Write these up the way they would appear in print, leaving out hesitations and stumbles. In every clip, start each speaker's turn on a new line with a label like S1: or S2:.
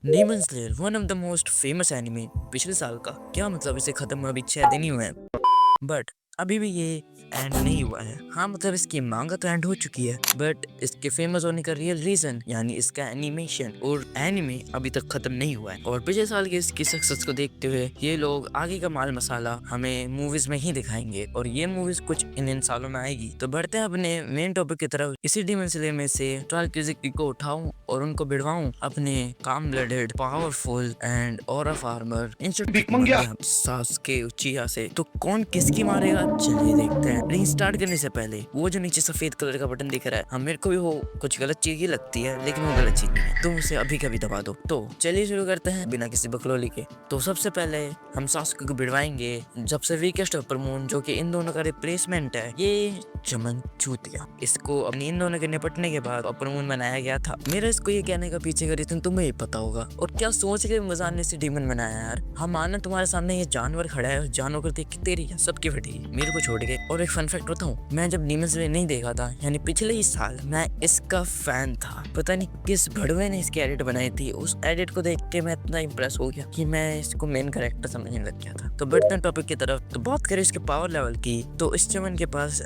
S1: Demon slayer one of the most famous anime पिछले साल का। क्या मतलब, इसे खत्म अभी 6 दिन ही हुए हैं, बट अभी भी ये एंड नहीं हुआ है। हाँ मतलब इसकी मांगा तो एंड हो चुकी है, बट इसके फेमस होने का रियल रीजन यानी इसका एनिमेशन और एनिमे अभी तक खत्म नहीं हुआ है। और पिछले साल के इसकी सक्सेस को देखते हुए ये लोग आगे का माल मसाला हमें मूवीज में ही दिखाएंगे और ये मूवीज कुछ इन सालों में आएगी। तो बढ़ते हैं अपने मेन टॉपिक की तरफ। इसी डीमन स्लेयर में से 12 किज़की को उठाऊं और उनको भिड़वाऊं अपने काम blooded powerful and aura farmer सासुके उचिहा से। तो कौन किसकी मारेगा, चलिए देखते हैं। लेकिन स्टार्ट करने से पहले वो जो नीचे सफेद कलर का बटन दिख रहा है, हम मेरे को भी वो कुछ गलत चीज ही लगती है, लेकिन वो गलत चीज नहीं है, तुम उसे अभी कभी दबा दो। तो चलिए शुरू करते हैं बिना किसी बकलोली के। तो सबसे पहले हम सासुके को भिड़वाएंगे जब से वीकेस्ट अपर मून, जो कि इन दोनों का रिप्लेसमेंट है। ये चमन चूतिया, इसको अपनी इन दोनों के निपटने के बाद अपर मून बनाया गया था। मेरा इसको ये कहने का पीछे का रीजन तुम्हें ही पता होगा। और क्या सोच के मजाक ने से डीमन बनाया यार। हम माना तुम्हारे सामने ये जानवर खड़ा है, जानवर को देख के तेरी सबकी फटी मेरे को छोड़ के। और एक फन फैक्ट बताऊं, मैं जब डीमन स्लेयर नहीं देखा था यानी पिछले ही साल, मैं इसका फैन था। पता नहीं किस भड़वे ने इसकी एडिट बनाई थी, उस एडिट को देख के मैं इतना इम्प्रेस हो गया कि मैं इसको मेन कैरेक्टर समझने लग गया था। तो बढ़ते हैं टॉपिक की तरफ। तो बात करें इसके पावर लेवल की, तो इस चमन के पास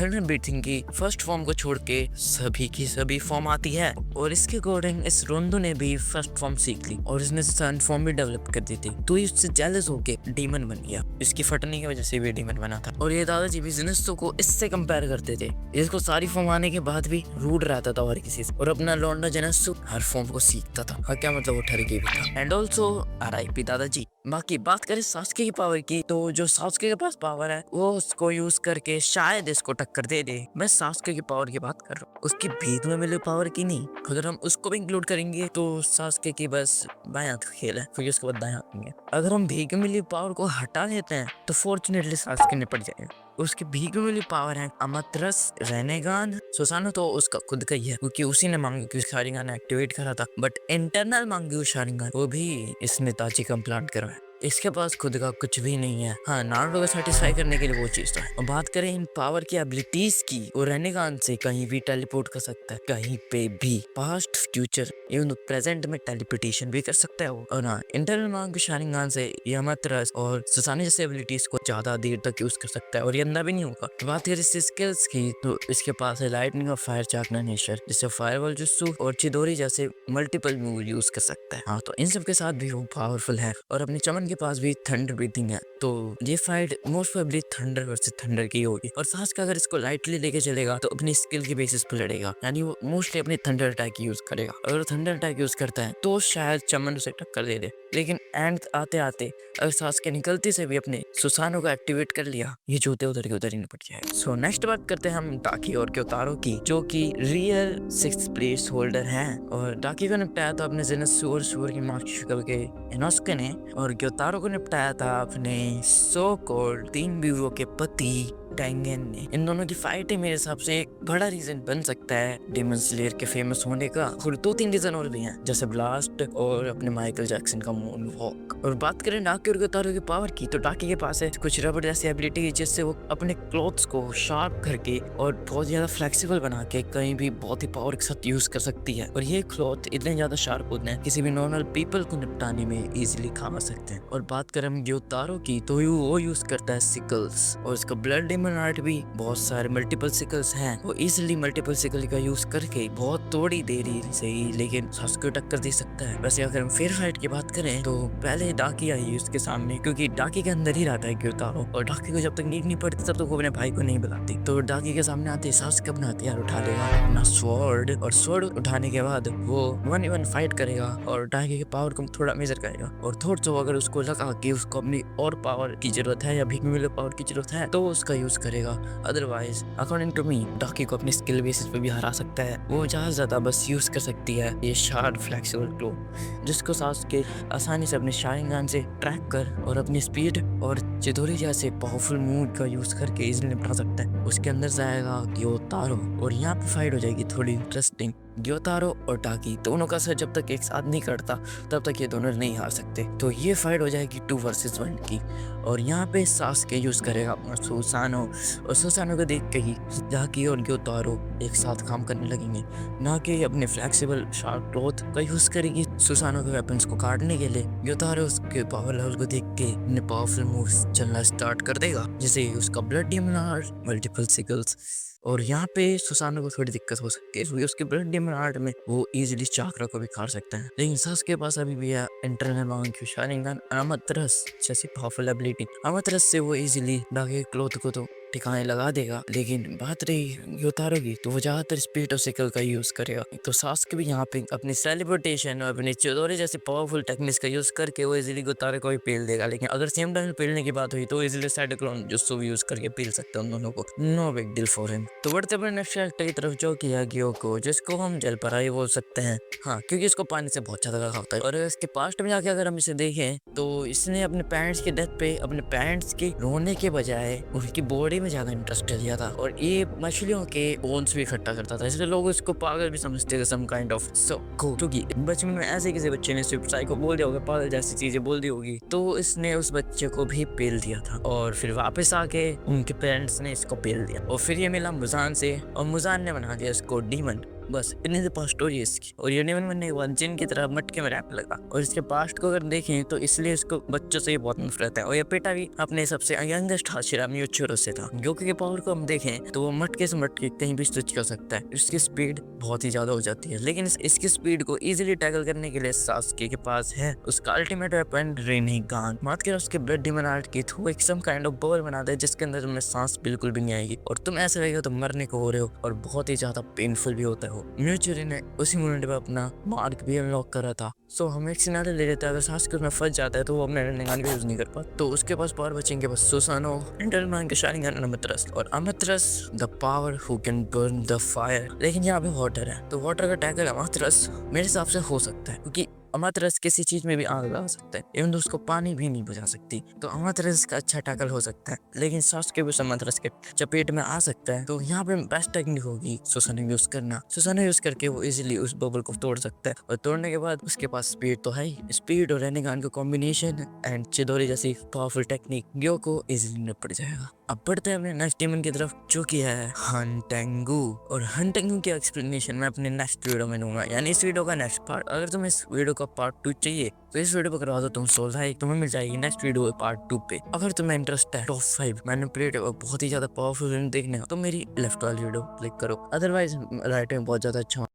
S1: थंडर ब्रीथिंग की फर्स्ट फॉर्म को छोड़ के सभी की सभी फॉर्म आती है। और इसके अकॉर्डिंग इस रोंदो ने भी फर्स्ट फॉर्म सीख ली और इसने सन फॉर्म भी डेवलप कर दी थी। तो ये उससे जेलस होके डीमन बन गया, इसकी फटने की वजह से भी डीमन बना था। और ये दादाजी भी ज़ेनित्सु को इससे कंपेयर करते थे। इसको सारी फॉर्म आने के बाद भी रूड रहता था और किसी से, और अपना लौंडा ज़ेनित्सु हर फॉर्म को सीखता था। हाँ क्या मतलब, वो ठरकी भी था। एंड ऑल्सो RIP दादाजी। बाकी बात करें सासुके की पावर की, तो जो सासुके के पास पावर है वो उसको यूज करके शायद इसको टक्कर दे दे। मैं सासुके की पावर की बात कर रहा हूँ, उसकी भीख में मिले पावर की नहीं। अगर हम उसको भी इंक्लूड करेंगे तो सासुके की बस बाएं हाथ का खेल है, फिर उसके बाद दाएं हाथ में है। अगर हम भीख में मिली पावर को हटा देते हैं तो फॉर्चुनेटली सासुके निपट जाएगा। उसकी भीख में मिली पावर है अमातरस रेनेगान। सुसानो तो उसका खुद का ही है, क्योंकि उसी ने मांगी शारिंगान एक्टिवेट करा था। बट इंटरनल मांगी शारिंगान वो भी इसने ताची का प्लांट करा है। इसके पास खुद का कुछ भी नहीं है। हाँ, नारुतो को सेटिस्फाई करने के लिए वो चीज था। और बात करें इन पावर की एबिलिटीज की, वो रेनेगान से कहीं भी टेलीपोर्ट कर सकता है, कहीं पे भी, पास्ट फ्यूचर इवन प्रेजेंट में टेलीपोर्टेशन भी कर सकता है वो। और हाँ, इंटरनल मांग शारिंगान से यामातरस और सुसाने जैसे एबिलिटीज को ज्यादा देर तक यूज कर सकता है और ये अंधा भी नहीं होगा। बात करें इससे स्किल्स की, तो इसके पास है लाइटनिंग और फायर चाकना नेचर, जिससे फायरवॉल जुत्सु और चिदोरी जैसे मल्टीपल मूव यूज कर सकता है। हाँ, तो इन सब के साथ भी वो पावरफुल है। और अपने चमन के पास भी थंडर ब्रीथिंग है, तो ये fight most probably thunder versus thunder की होगी। और सासुके अगर इसको लाइटली लेके चलेगा तो अपनी स्किल की बेसिस पर लड़ेगा, यानी वो मोस्टली अपने थंडर अटैक यूज करेगा। अगर थंडर अटैक यूज करता है तो शायद चमन उसे टक्कर दे दे। लेकिन एंड आते आते अगर सासुके निकलती से भी अपने सुसानो को एक्टिवेट कर लिया, ये जूते उधर के उधर ही निपट जाए। सो नेक्स्ट बात करते हैं हम डाकी और क्योतारो की, जो कि रियल 6th प्लेस होल्डर हैं। और डाकी को निपटाया था अपने ज़ेनित्सु और सूर की मां की शक्ल के इनोसुके ने, और क्योतारो को निपटाया था अपने सो कॉल्ड 3 बीवियों के पति टेंगेन ने। इन दोनों की फाइट मेरे हिसाब से एक बड़ा रीजन बन सकता है डीमन स्लेयर के फेमस होने का। और 2-3 रीजन और भी हैं, जैसे ब्लास्ट और अपने माइकल जैक्सन का मून वॉक। और बात करें डाकी और क्योतारो की पावर की, तो डाकी के पास है कुछ रबड़ जैसी एबिलिटी, जिससे वो अपने क्लॉथ्स को शार्प करके और बहुत ज्यादा फ्लेक्सिबल बना के कहीं भी बहुत ही पावर के साथ यूज कर सकती है। और ये क्लॉथ इतने ज्यादा शार्प होते हैं किसी भी नॉर्मल पीपल को निपटाने में इजीली काम आ सकते हैं। और बात करें हम क्योतारो की, तो वो यूज करता है सिकल्स, और इसका ब्लड डेमन आर्ट भी बहुत सारे मल्टीपल सिकल्स हैं। वो इजीली मल्टीपल सिकल का यूज करके बहुत थोड़ी देरी से ही लेकिन सासुके को टक्कर दे सकता है। वैसे अगर हम फेयर फाइट की बात करें तो पहले डाकी आई उसके सामने, क्योंकि डाकी के अंदर ही रहता है क्योतारो, और डाकी को जब तक नींद नहीं पड़ती तब तक वो अपने भाई को नहीं बुलाती। तो डाकी के सामने आते सासुके अपना हथियार उठा लेगा, अपना स्वॉर्ड, और स्वॉर्ड उठाने के बाद वो 1v1 फाइट करेगा और डाकी के पावर को थोड़ा मेजर करेगा। और थोड़ा सा अगर उसको लगा कि उसको अपनी और पावर की जरूरत है या भीख में मिले पावर की जरूरत है तो उसका यूज करेगा। अदरवाइज अकॉर्डिंग टू मी डाकी को अपनी स्किल बेसिस पे भी हरा सकता है। वो ज्यादा ज्यादा बस यूज कर सकती है ये शार्प फ्लेक्सिबल क्लो, जिसको सासुके आसानी से अपने शारिंगान से ट्रैक कर और अपनी स्पीड और चिदोरी जैसे पावरफुल मूव का यूज करके इजीली निपटा सकता है। उसके अंदर जाएगा ग्योतारो, और यहाँ पे फाइट हो जाएगी थोड़ी इंटरेस्टिंग। ग्योतारो और टाकी दोनों का सर जब तक एक साथ नहीं कटता तब तक ये दोनों नहीं हार सकते। तो ये फाइट हो जाएगी 2 वर्सेस 1 की, और यहाँ पे सास्के यूज करेगा अपना सुसानो, और सुसानो को देख के ही टाकी और ग्योतारो एक साथ काम करने लगेंगे। ना कि अपने फ्लेक्सिबल शार्प क्लॉथ का यूज करेगी सुसानो के वेपन्स को काटने के लिए। ग्योतारो उसके पावर लेवल को देख के अपने पावरफुल मूव्स चलना स्टार्ट कर देगा, जैसे उसका blood demon art, multiple sickles. और यहाँ पे सुसानो को थोड़ी दिक्कत हो सकती है क्योंकि उसके ब्लड डेमन आर्ट में वो इजीली चाक्रा को भी खा सकता है, लेकिन सास के पास अभी भी है इंटरनल मांग शारिंगन अमतरस जैसी पावरफुल एबिलिटी। अमतरस से वो इजीली डाके क्लोथ को तो ठिकाने लगा देगा, लेकिन बात रही ग्योतारो की तो वो ज्यादातर स्पीड और सिकल का यूज करेगा। तो सास्के भी यहाँ पे अपनी सेलिब्रेटेशन और अपनी चोदोरे जैसे पावरफुल टेक्निक्स का यूज करके वो इजीली ग्योतारो को भी पेल देगा, लेकिन अगर सेम टाइम पेलने की बात हुई तो इजीली साइक्लोन जुत्सु भी यूज करके पेल सकते हैं उन दोनों को, no big deal for him. तो बढ़ते अपने नेक्स्ट कैरेक्टर की तरफ जो कि है ग्योको, जिसको हम जलपराई बोल सकते हैं, हाँ, क्योंकि इसको पानी से बहुत ज्यादा लगाव होता है। और इसके पास्ट में जाके अगर हम इसे देखें तो इसने अपने पेरेंट्स की डेथ पे अपने पेरेंट्स के रोने के बजाय उनकी बॉडी में ज्यादा इंटरेस्ट लिया था, और ये मछलियों के बोन्स भी इकट्ठा करता था, इसलिए लोग इसको पागल भी समझते थे, सम काइंड ऑफ साइको। क्योंकि बचपन में ऐसे किसी बच्चे ने सिर्फ साइको बोल दिया होगा, पागल जैसी चीजें बोल दी होगी, तो इसने उस बच्चे को भी पेल दिया था, और फिर वापस आके उनके पेरेंट्स ने इसको पेल दिया, और फिर ये मिला मुजान से, और मुजान ने बना दिया इसको डीमन। बस इतनी सी पास्ट स्टोरी है इसकी। और ये डीमन बनने के बाद जिन की तरह मटके में रैप लगा, और इसके पास्ट को अगर देखें तो इसलिए इसको बच्चों से बहुत नफरत है, और ये बेटा भी अपने सबसे यंगेस्ट हाशिरा म्यूचुरो से था। ग्योको के पावर को हम देखें तो वो मटके से मटके कहीं भी स्विच कर सकता है, इसकी स्पीड बहुत ही ज्यादा हो जाती है, लेकिन इसकी स्पीड को इजीली टैकल करने के लिए सास्के के पास है उसका अल्टीमेट वेपन रेनिगान। बात करें उसके ब्लड डीमन आर्ट की तो एक सम काइंड ऑफ बबल बना दे जिसके अंदर तुम्हें सांस बिल्कुल भी नहीं आएगी, और तुम ऐसे लगेगा तो मरने को हो रहे हो, और बहुत ही ज्यादा पेनफुल भी होता है। म्यूचुरी ने उसी मोमेंट पे अपना मार्क भी अनलॉक करा था। सो हम एक सिनेरियो ले लेते हैं, अगर सास्के उसमें फंस जाता है तो वो अपने रेनिगान का यूज नहीं कर पाता, तो उसके पास पावर बचेंगे बस सुसानो, इंटरमैन के शारिंगन, अमतरस। और Amaterasu the power who can burn the fire, लेकिन यहाँ पे वाटर है, तो वाटर का टैकल अमतरस मेरे हिसाब से हो सकता है, क्योंकि अमतरस किसी चीज में भी आग लगा सकता है, इवन उसको पानी भी नहीं बुझा सकती, तो अमतरस का अच्छा टैकल हो सकता है, लेकिन सास्के भी अमतरस के चपेट में आ सकता है। तो यहाँ पे बेस्ट टेक्निक होगी सुसानो यूज करना। सुसानो यूज करके वो इजीली उस बबल को तोड़ सकता है, और तोड़ने के बाद उसके पास स्पीड तो है ही, स्पीड और रेनिगान का कॉम्बिनेशन एंड चिदोरी जैसी पावरफुल टेक्निक ग्योको इजीली निपट जाएगा। अब बढ़ते हैं अपने नेक्स्ट डीमन की तरफ जो कि है हंटेंगू, और हंटेंगू की एक्सप्लेनेशन मैं अपने नेक्स्ट वीडियो में दूंगा, यानी इस वीडियो का नेक्स्ट पार्ट। अगर तुम्हें इस वीडियो का पार्ट 2 चाहिए तो इस वीडियो पर करवा दो तुम 16 तुम्हें मिल जाएगी नेक्स्ट वीडियो पार्ट 2 पे। अगर तुम्हें इंटरेस्ट है टॉप 5 मैनिपुलेट और बहुत ही ज्यादा पावरफुल देखने का तो मेरी लेफ्ट वाली वीडियो क्लिक करो, अदरवाइज राइट में बहुत ज्यादा अच्छा